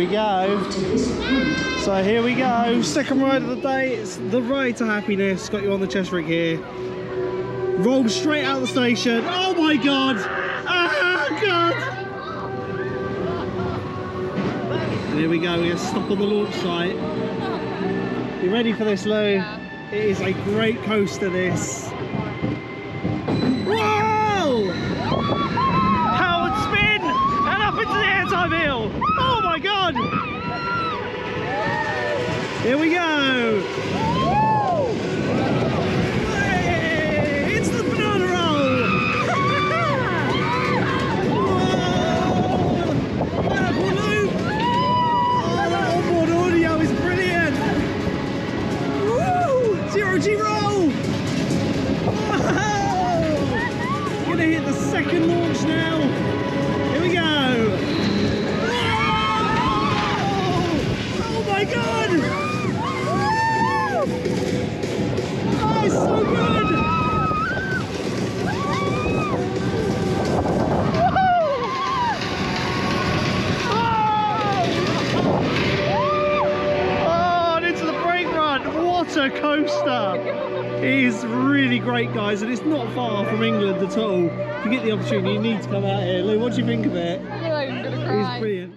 go. So here we go. Second ride of the day. It's the ride to happiness. Got you on the chest rig here. Roll straight out of the station. Oh my god! Ah, god! And here we go. We're gonna stop on the launch site. You ready for this, Lou? Yeah. It is a great coaster, this. Whoa! Howard spin! And up into the airtime hill! Oh my god! Here we go! Hey, it's the banana roll! Whoa! Wonderful loop! Oh, that onboard audio is brilliant! Woo! Zero G roll! Whoa! Gonna hit the second launch now. Here we go! Whoa! Oh my god! Oh, it's so good! Oh, and into the brake run! What a coaster! It is really great, guys, and it's not far from England at all. If you get the opportunity, you need to come out here. Lou, what do you think of it? I'm gonna cry. It's brilliant.